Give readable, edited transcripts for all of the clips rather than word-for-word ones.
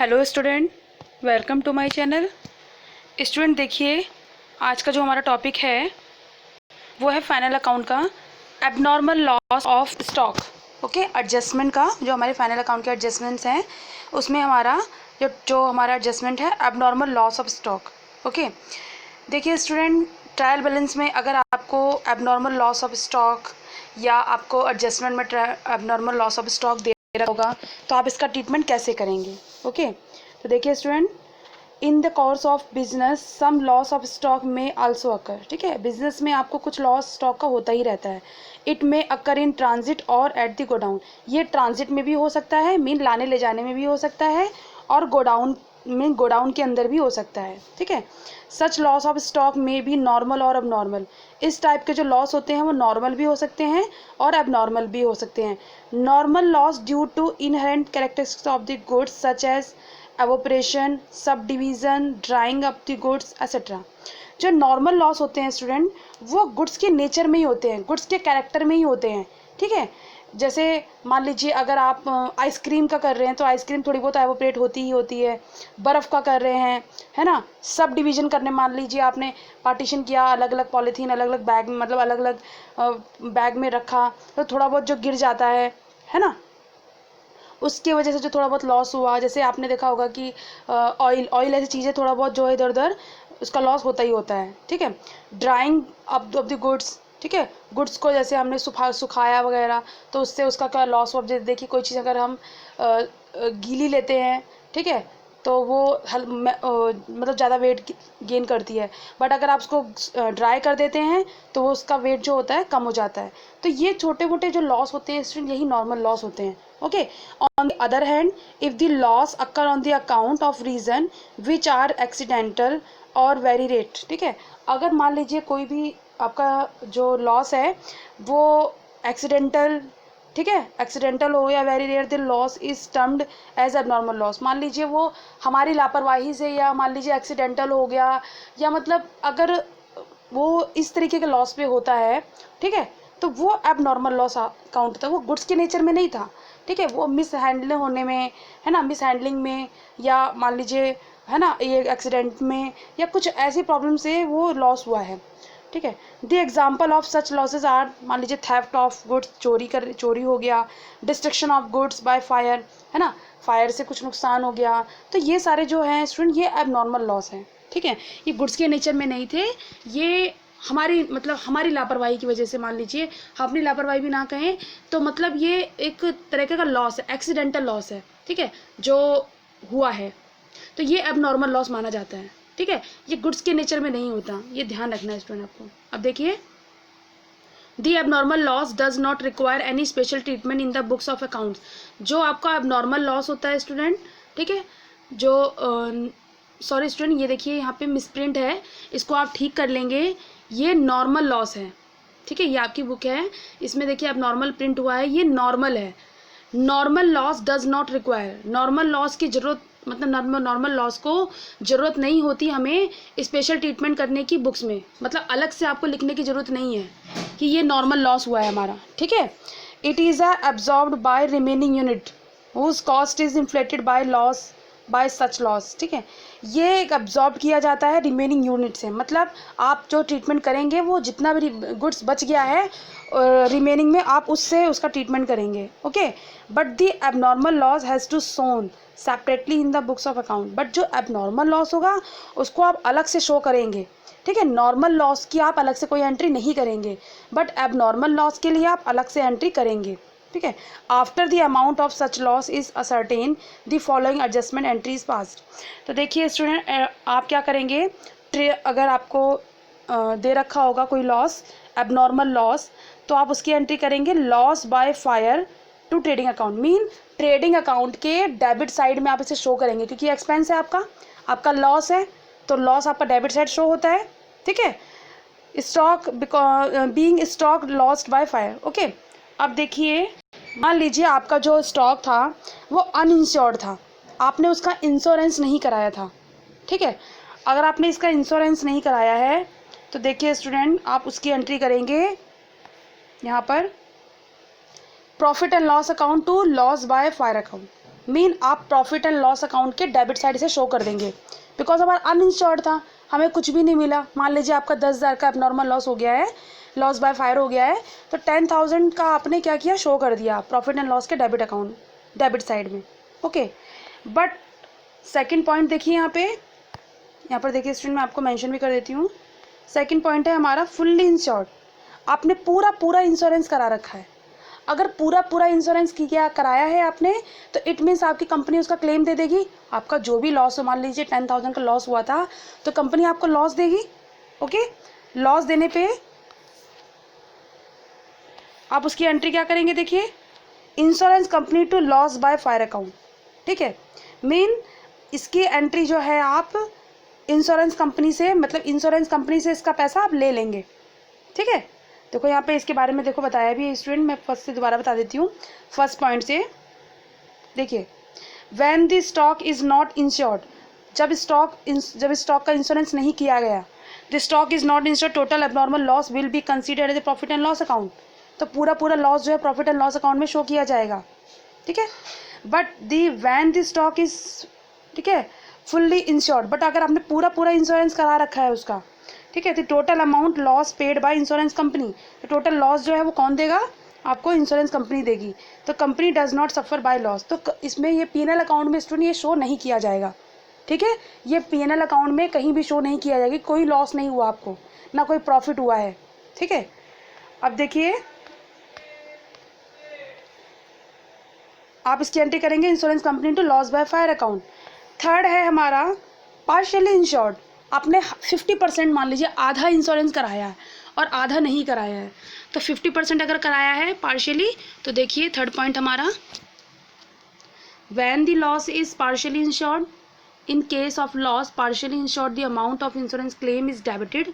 Hello student, welcome to my channel. Student देखिए, आज का जो हमारा टॉपिक है वो है फाइनल अकाउंट का abnormal loss of stock. Okay, adjustment का जो हमारे फाइनल अकाउंट के एडजस्टमेंट्स हैं उसमें हमारा जो हमारा एडजस्टमेंट है abnormal loss of stock. Okay, देखिए स्टूडेंट, ट्रायल बैलेंस में अगर आपको एबनॉर्मल लॉस ऑफ स्टॉक या आपको एडजस्टमेंट में एबनॉर्मल लॉस ऑफ स्टॉक दे रहा होगा तो आप इसका ट्रीटमेंट कैसे करेंगे। ओके, तो देखिए student, in the course of business some loss of stock में आल्सो अकर। ठीक है, बिजनेस में आपको कुछ लॉस स्टॉक का होता ही रहता है। इट में अकर इन ट्रांजिट और एट द गोडाउन। ये ट्रांजिट में भी हो सकता है, मीन लाने ले जाने में भी हो सकता है, और गोडाउन में गोडाउन के अंदर भी हो सकता है। ठीक है, सच लॉस ऑफ स्टॉक में भी नॉर्मल और अबनॉर्मल। इस टाइप के जो लॉस होते हैं वो नॉर्मल भी हो सकते हैं और एबनॉर्मल भी हो सकते हैं। Normal loss due to inherent characteristics of the goods such as evaporation, sub division, drying up the goods etcetera. जो नॉर्मल लॉस होते हैं स्टूडेंट, वो गुड्स के नेचर में ही होते हैं, गुड्स के कैरेक्टर में ही होते हैं। ठीक है, जैसे मान लीजिए अगर आप आइसक्रीम का कर रहे हैं तो आइसक्रीम थोड़ी बहुत एवोपरेट होती ही होती है। बर्फ़ का कर रहे हैं, है ना, सब डिवीज़न करने, मान लीजिए आपने पार्टीशन किया, अलग अलग पॉलीथीन, अलग अलग बैग, मतलब अलग अलग बैग में रखा, तो थोड़ा बहुत जो गिर जाता है ना, उसकी वजह से जो थोड़ा बहुत लॉस हुआ। जैसे आपने देखा होगा कि ऑयल ऐसी चीज़ें थोड़ा बहुत जो है इधर उधर उसका लॉस होता ही होता है। ठीक है, drawing up of the goods. ठीक है, गुड्स को जैसे हमने सुखाया वगैरह तो उससे उसका क्या लॉस हुआ। देखिए कोई चीज़ अगर हम गीली लेते हैं, ठीक है, तो वो मतलब ज़्यादा वेट गेन करती है, बट अगर आप उसको ड्राई कर देते हैं तो वो उसका वेट जो होता है कम हो जाता है। तो ये छोटे मोटे जो लॉस होते हैं स्टूडेंट, यही नॉर्मल लॉस होते हैं। Okay, on the other hand, if the loss occur on the account of reason which are accidental और वेरी रेट। ठीक है, अगर मान लीजिए कोई भी आपका जो लॉस है वो एक्सीडेंटल, ठीक है, एक्सीडेंटल हो या very rare, the loss is termed as abnormal loss. मान लीजिए वो हमारी लापरवाही से, या मान लीजिए एक्सीडेंटल हो गया, या मतलब अगर वो इस तरीके के लॉस पे होता है, ठीक है, तो वो एबनॉर्मल लॉस काउंट था, वो गुड्स के नेचर में नहीं था। ठीक है, वो मिस हैंडल होने में, है ना, मिस हैंडलिंग में, या मान लीजिए, है ना, ये एक्सीडेंट में, या कुछ ऐसी प्रॉब्लम से वो लॉस हुआ है। ठीक है, the example of such losses are, मान लीजिए थेफ्ट ऑफ गुड्स, चोरी हो गया, destruction of goods by fire, है ना, फायर से कुछ नुकसान हो गया। तो ये सारे जो हैं स्टूडेंट, ये एबनॉर्मल लॉस हैं। ठीक है, ये गुड्स के नेचर में नहीं थे, ये हमारी मतलब हमारी लापरवाही की वजह से, मान लीजिए हम अपनी लापरवाही भी ना कहें तो मतलब ये एक तरीके का लॉस है, एक्सीडेंटल लॉस है। ठीक है, जो हुआ है तो ये एबनॉर्मल लॉस माना जाता है। ठीक है, ये गुड्स के नेचर में नहीं होता, ये ध्यान रखना है स्टूडेंट आपको। अब देखिए, the abnormal loss does not require any special treatment in the books of accounts. जो आपका एबनॉर्मल लॉस होता है स्टूडेंट, ठीक है, जो सॉरी स्टूडेंट, ये देखिए यहाँ पे मिसप्रिंट है, इसको आप ठीक कर लेंगे। ये नॉर्मल लॉस है। ठीक है, ये आपकी बुक है, इसमें देखिए अब नॉर्मल प्रिंट हुआ है, ये नॉर्मल है। Normal loss does not require, normal loss की ज़रूरत, मतलब नॉर्मल लॉस को ज़रूरत नहीं होती हमें स्पेशल ट्रीटमेंट करने की बुक्स में, मतलब अलग से आपको लिखने की ज़रूरत नहीं है कि ये नॉर्मल लॉस हुआ है हमारा। ठीक है, it is absorbed by remaining unit whose cost is inflated by loss by such loss. ठीक है, ये एक अब्जॉर्ब किया जाता है रिमेनिंग यूनिट से, मतलब आप जो ट्रीटमेंट करेंगे वो जितना भी गुड्स बच गया है रिमेनिंग में आप उससे उसका ट्रीटमेंट करेंगे। Okay, but the abnormal loss has to shown separately in the books of account. But जो एबनॉर्मल लॉस होगा उसको आप अलग से शो करेंगे। ठीक है, नॉर्मल लॉस की आप अलग से कोई एंट्री नहीं करेंगे, बट एबनॉर्मल लॉस के लिए आप अलग से एंट्री करेंगे। ठीक है, after the amount of such loss is ascertain the following adjustment entries passed. तो देखिए स्टूडेंट, आप क्या करेंगे, अगर आपको दे रखा होगा कोई लॉस, एबनॉर्मल लॉस, तो आप उसकी एंट्री करेंगे loss by fire to trading account. Mean trading account के डेबिट साइड में आप इसे शो करेंगे, क्योंकि एक्सपेंस है आपका लॉस है, तो लॉस आपका डेबिट साइड शो होता है। ठीक है, stock being stock lost by fire. Okay, अब देखिए, मान लीजिए आपका जो स्टॉक था वो अनइंश्योर्ड था, आपने उसका इंश्योरेंस नहीं कराया था। ठीक है, अगर आपने इसका इंश्योरेंस नहीं कराया है तो देखिए स्टूडेंट, आप उसकी एंट्री करेंगे यहाँ पर profit and loss account to loss by fire account. Mean आप प्रॉफिट एंड लॉस अकाउंट के डेबिट साइड से शो कर देंगे, बिकॉज हमारा अनइंश्योर्ड था, हमें कुछ भी नहीं मिला। मान लीजिए आपका 10,000 का एबनॉर्मल लॉस हो गया है, लॉस बाय फायर हो गया है, तो 10,000 का आपने क्या किया, शो कर दिया प्रॉफिट एंड लॉस के डेबिट अकाउंट, डेबिट साइड में। ओके, बट सेकेंड पॉइंट देखिए यहाँ पर देखिए स्टूडेंट, मैं आपको मेंशन भी कर देती हूँ। सेकेंड पॉइंट है हमारा फुल्ली इंश्योर्ड। आपने पूरा इंश्योरेंस करा रखा है। अगर पूरा इंश्योरेंस किया कराया है आपने, तो इट मीन्स आपकी कंपनी उसका क्लेम दे देगी। आपका जो भी लॉस हो, मान लीजिए 10,000 का लॉस हुआ था, तो कंपनी आपको लॉस देगी। ओके, लॉस देने पे आप उसकी एंट्री क्या करेंगे, देखिए insurance company to loss by fire account. ठीक है, मीन इसकी एंट्री जो है आप इंश्योरेंस कंपनी से, मतलब इंश्योरेंस कंपनी से इसका पैसा आप ले लेंगे। ठीक है, देखो यहाँ पे इसके बारे में देखो बताया भी है स्टूडेंट, मैं फर्स्ट से दोबारा बता देती हूँ। फर्स्ट पॉइंट से देखिए, when the stock is not insured, जब स्टॉक का इंश्योरेंस नहीं किया गया, the stock is not insured, total abnormal loss will be considered as profit and loss account. तो पूरा लॉस जो है प्रॉफिट एंड लॉस अकाउंट में शो किया जाएगा। ठीक है, but when the stock is, ठीक है, फुल्ली इंश्योर्ड, बट अगर आपने पूरा इंश्योरेंस करा रखा है उसका, ठीक है, तो total amount loss paid by insurance company, तो टोटल लॉस जो है वो कौन देगा, आपको इंश्योरेंस कंपनी देगी। तो company does not suffer by loss, तो इसमें ये पीएनएल अकाउंट में स्टूडेंट ये शो नहीं किया जाएगा। ठीक है, ये पीएनएल अकाउंट में कहीं भी शो नहीं किया जाएगा, कोई लॉस नहीं हुआ आपको, ना कोई प्रॉफिट हुआ है। ठीक है, अब देखिए आप इसकी एंट्री करेंगे insurance company to loss by fire account. Third है हमारा पार्शियली इंश्योर्ड। आपने 50%, मान लीजिए आधा इंश्योरेंस कराया है और आधा नहीं कराया है, तो 50% अगर कराया है पार्शियली, तो देखिए थर्ड पॉइंट हमारा, when the loss is partially insured, in case of loss partially insured the amount of insurance claim is debited.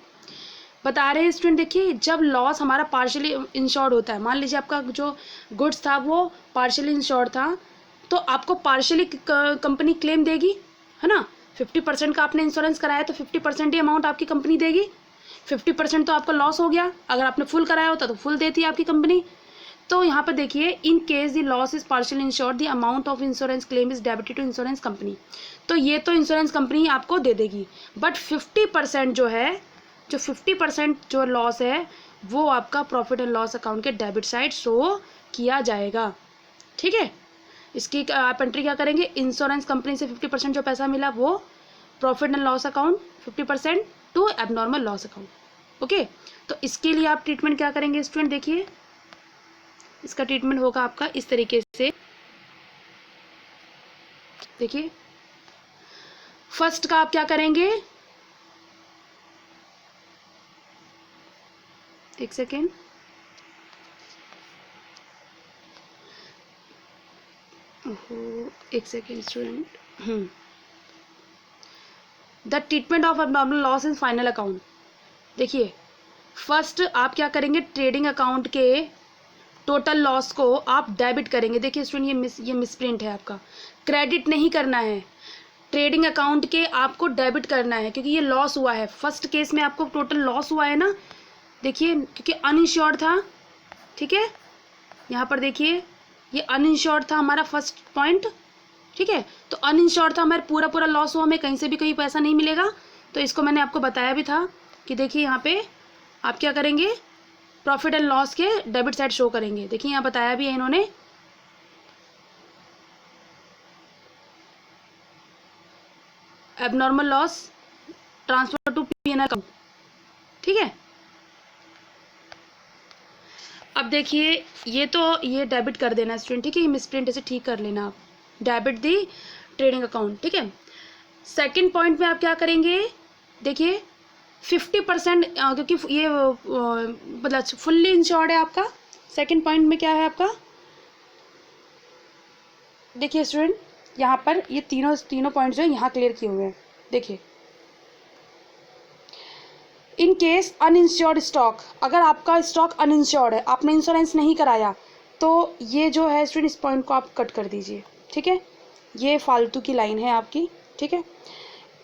बता रहे हैं स्टूडेंट, देखिए जब लॉस हमारा पार्शियली इंश्योर्ड होता है, मान लीजिए आपका जो गुड्स था वो पार्शियली इंश्योर्ड था, तो आपको पार्शियली कंपनी क्लेम देगी, है ना। 50% का आपने इंश्योरेंस कराया तो 50% ही अमाउंट आपकी कंपनी देगी। 50% तो आपका लॉस हो गया, अगर आपने फुल कराया होता तो फुल देती है आपकी कंपनी। तो यहाँ पर देखिए, in case the loss is partially insured the amount of insurance claim is debited to insurance company. तो ये तो इंश्योरेंस कंपनी आपको दे देगी, बट 50% जो है, जो 50% जो लॉस है वो आपका प्रॉफिट एंड लॉस अकाउंट के डेबिट साइड शो किया जाएगा। ठीक है, इसकी आप एंट्री क्या करेंगे, इंश्योरेंस कंपनी से 50% जो पैसा मिला वो profit and loss account, 50% to abnormal loss account. Okay, तो इसके लिए आप ट्रीटमेंट क्या करेंगे स्टूडेंट, देखिए इसका ट्रीटमेंट होगा आपका इस तरीके से। देखिए फर्स्ट का आप क्या करेंगे, एक सेकेंड, एक second student, the treatment of abnormal loss in final account. देखिए फर्स्ट आप क्या करेंगे, ट्रेडिंग अकाउंट के टोटल लॉस को आप डेबिट करेंगे। देखिए स्टूडेंट ये मिसप्रिंट है, आपका क्रेडिट नहीं करना है, ट्रेडिंग अकाउंट के आपको डेबिट करना है, क्योंकि ये लॉस हुआ है। फर्स्ट केस में आपको टोटल लॉस हुआ है ना, देखिए क्योंकि अनइंश्योर्ड था। ठीक है, यहाँ पर देखिए ये अनइंश्योर्ड था हमारा फर्स्ट पॉइंट। ठीक है, तो अनइंश्योर्ड था, हमारा पूरा लॉस हुआ, हमें कहीं से भी कहीं पैसा नहीं मिलेगा। तो इसको मैंने आपको बताया भी था कि देखिए यहाँ पे आप क्या करेंगे, प्रॉफिट एंड लॉस के डेबिट साइड शो करेंगे। देखिए यहाँ बताया भी है इन्होंने, abnormal loss transfer to PNL account. ठीक है, अब देखिए ये डेबिट कर देना स्टूडेंट। ठीक है, ये मिसप्रिंट ऐसे ठीक कर लेना आप, डेबिट दी ट्रेडिंग अकाउंट। ठीक है, सेकंड पॉइंट में आप क्या करेंगे, देखिए 50%, क्योंकि ये मतलब फुल्ली इंश्योर्ड है आपका। सेकंड पॉइंट में क्या है आपका, देखिए स्टूडेंट यहाँ पर ये तीनों पॉइंट जो है यहाँ क्लियर किए हुए हैं। देखिए इन केस अनइंश्योर्ड स्टॉक, अगर आपका स्टॉक अनइंश्योर्ड है, आपने इंश्योरेंस नहीं कराया, तो ये जो है स्टूडेंट इस पॉइंट को आप कट कर दीजिए। ठीक है, ये फालतू की लाइन है आपकी। ठीक है,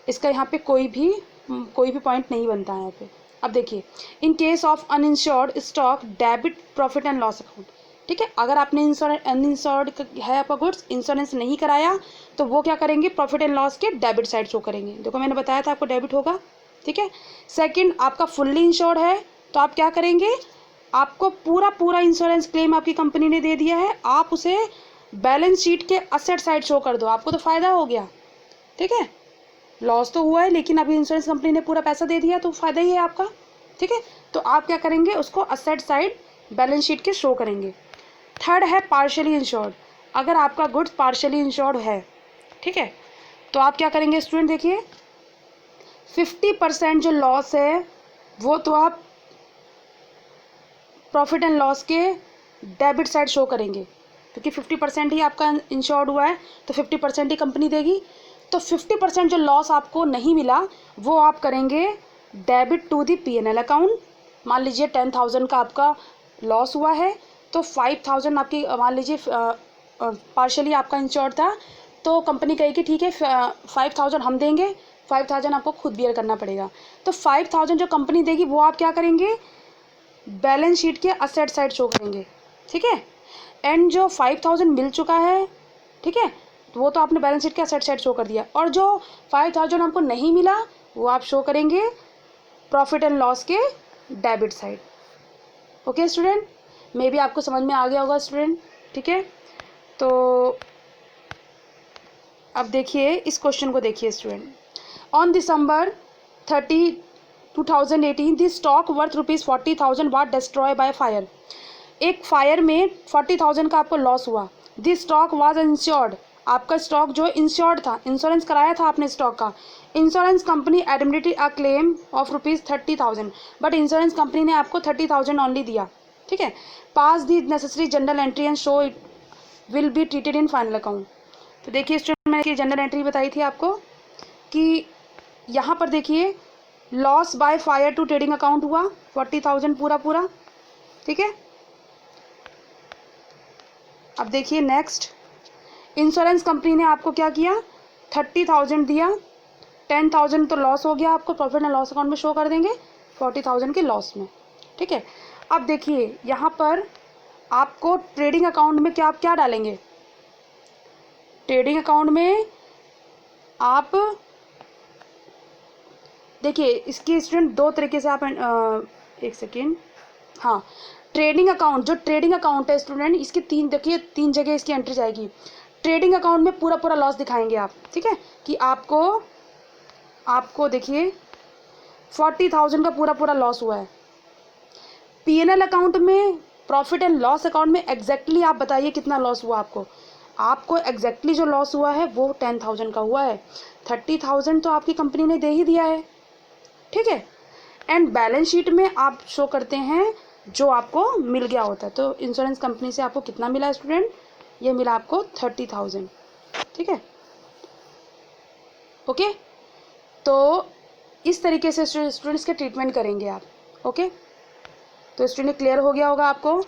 इसका यहाँ पे कोई भी पॉइंट नहीं बनता है यहाँ पे। अब देखिए, in case of uninsured stock debit profit and loss account, ठीक है। अगर आपने अनइंश्योर्ड है आपका गुड्स, इंश्योरेंस नहीं कराया, तो वो क्या करेंगे, प्रॉफिट एंड लॉस के डेबिट साइड शो करेंगे। देखो मैंने बताया था आपको डेबिट होगा, ठीक है। सेकंड, आपका फुल्ली इंश्योर्ड है, तो आप क्या करेंगे, आपको पूरा इंश्योरेंस क्लेम आपकी कंपनी ने दे दिया है, आप उसे बैलेंस शीट के असेट साइड शो कर दो, आपको तो फ़ायदा हो गया, ठीक है। लॉस तो हुआ है, लेकिन अभी इंश्योरेंस कंपनी ने पूरा पैसा दे दिया, तो फ़ायदा ही है आपका, ठीक है। तो आप क्या करेंगे, उसको असेट साइड बैलेंस शीट के शो करेंगे। थर्ड है पार्शियली इंश्योर्ड। अगर आपका गुड्स पार्शियली इंश्योर्ड है, ठीक है, तो आप क्या करेंगे स्टूडेंट, देखिए 50% जो लॉस है वो तो आप प्रॉफिट एंड लॉस के डेबिट साइड शो करेंगे, क्योंकि 50% ही आपका इंश्योर्ड हुआ है, तो 50% ही कंपनी देगी। तो 50% जो लॉस आपको नहीं मिला वो आप करेंगे debit to the P&L account. मान लीजिए 10,000 का आपका लॉस हुआ है, तो 5,000 आपकी, मान लीजिए पार्शली आपका इंश्योर्ड था, तो कंपनी कहेगी ठीक है 5,000 हम देंगे, 5,000 आपको खुद बियर करना पड़ेगा। तो 5,000 जो कंपनी देगी वो आप क्या करेंगे, बैलेंस शीट के असेट साइड शो करेंगे, ठीक है। एंड जो 5,000 मिल चुका है, ठीक है, तो वो तो आपने बैलेंस शीट के असेट साइड शो कर दिया, और जो 5,000 आपको नहीं मिला वो आप शो करेंगे प्रॉफिट एंड लॉस के debit side. Okay student, may be आपको समझ में आ गया होगा स्टूडेंट, ठीक है। तो अब देखिए इस क्वेश्चन को देखिए student, on December 30, 2018 the stock worth ₹40,000 was destroy by fire. एक फायर में 40,000 का आपको लॉस हुआ। दिस स्टॉक वाज इंश्योर्ड, आपका स्टॉक जो इंश्योर्ड था, इंश्योरेंस कराया था आपने स्टॉक का। Insurance company admitted a claim of ₹30,000, but insurance company ने आपको 30,000 ओनली दिया, ठीक है। Pass the necessary journal entry and show it will be treated in final account. तो देखिए स्टूडेंट, मैंने जनरल एंट्री बताई थी आपको कि यहाँ पर देखिए loss by fire to trading account हुआ 40,000 पूरा, ठीक है। अब देखिए नेक्स्ट, इंश्योरेंस कंपनी ने आपको क्या किया, 30,000 दिया, 10,000 तो लॉस हो गया, आपको प्रॉफिट एंड लॉस अकाउंट में शो कर देंगे 40,000 के लॉस में, ठीक है। अब देखिए यहाँ पर आपको ट्रेडिंग अकाउंट में क्या डालेंगे, ट्रेडिंग अकाउंट में आप देखिए इसकी स्टूडेंट दो तरीके से आप एक सेकेंड, हाँ, ट्रेडिंग अकाउंट, जो ट्रेडिंग अकाउंट है स्टूडेंट, इसकी तीन जगह इसकी एंट्री जाएगी। ट्रेडिंग अकाउंट में पूरा लॉस दिखाएंगे आप, ठीक है, कि आपको देखिए 40,000 का पूरा लॉस हुआ है। P&L अकाउंट में, प्रॉफिट एंड लॉस अकाउंट में एग्जैक्टली आप बताइए कितना लॉस हुआ आपको एग्जैक्टली जो लॉस हुआ है वो 10,000 का हुआ है। 30,000 तो आपकी कंपनी ने दे ही दिया है, ठीक है। एंड बैलेंस शीट में आप शो करते हैं जो आपको मिल गया होता है। तो इंश्योरेंस कंपनी से आपको कितना मिला स्टूडेंट, ये मिला आपको 30,000, ठीक है। ओके, तो इस तरीके से स्टूडेंट्स के ट्रीटमेंट करेंगे आप, ओके। तो स्टूडेंट क्लियर हो गया होगा आपको।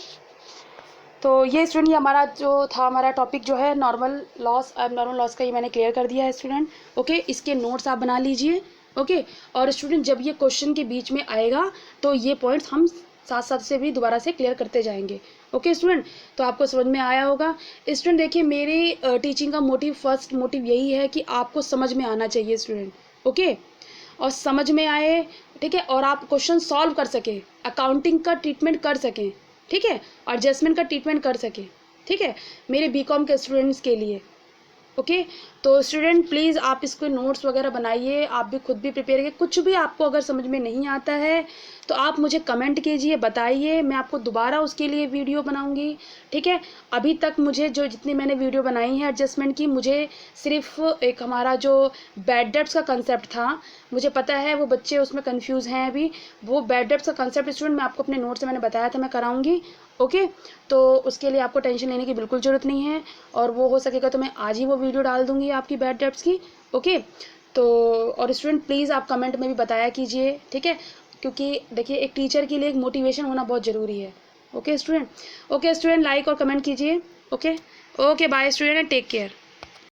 तो ये स्टूडेंट, ये हमारा जो था, हमारा टॉपिक जो है नॉर्मल लॉस, एबनॉर्मल लॉस का, ये मैंने क्लियर कर दिया है स्टूडेंट, ओके। इसके नोट्स आप बना लीजिए, ओके। और स्टूडेंट जब ये क्वेश्चन के बीच में आएगा तो ये पॉइंट्स हम साथ से भी दोबारा से क्लियर करते जाएंगे, ओके स्टूडेंट। तो आपको समझ में आया होगा स्टूडेंट। देखिए मेरी टीचिंग का फर्स्ट मोटिव यही है कि आपको समझ में आना चाहिए स्टूडेंट, ओके, और समझ में आए, ठीक है, और आप क्वेश्चन सॉल्व कर सकें, अकाउंटिंग का ट्रीटमेंट कर सकें, ठीक है, और एडजस्टमेंट का ट्रीटमेंट कर सकें, ठीक है, मेरे बीकॉम के स्टूडेंट्स के लिए, ओके। तो स्टूडेंट प्लीज़ आप इसको नोट्स वगैरह बनाइए, आप भी खुद भी प्रिपेयर करिए। कुछ भी आपको अगर समझ में नहीं आता है तो आप मुझे कमेंट कीजिए, बताइए, मैं आपको दोबारा उसके लिए वीडियो बनाऊंगी, ठीक है। अभी तक मुझे जो जितनी मैंने वीडियो बनाई है एडजस्टमेंट की, मुझे सिर्फ एक हमारा जो बैड डेब्ट्स का कंसेप्ट था, मुझे पता है वो बच्चे उसमें कंफ्यूज हैं अभी, वो बैड डेब्ट्स का कंसेप्ट स्टूडेंट मैं आपको अपने नोट से मैंने बताया था, मैं कराऊंगी, ओके। तो उसके लिए आपको टेंशन लेने की बिल्कुल ज़रूरत नहीं है, और वो हो सकेगा तो मैं आज ही वो वीडियो डाल दूंगी आपकी बैड डेब्ट्स की, ओके। तो और स्टूडेंट प्लीज़ आप कमेंट में भी बताया कीजिए, ठीक है, क्योंकि देखिए एक टीचर के लिए एक मोटिवेशन होना बहुत ज़रूरी है, ओके स्टूडेंट। लाइक और कमेंट कीजिए, okay. Bye student, take care.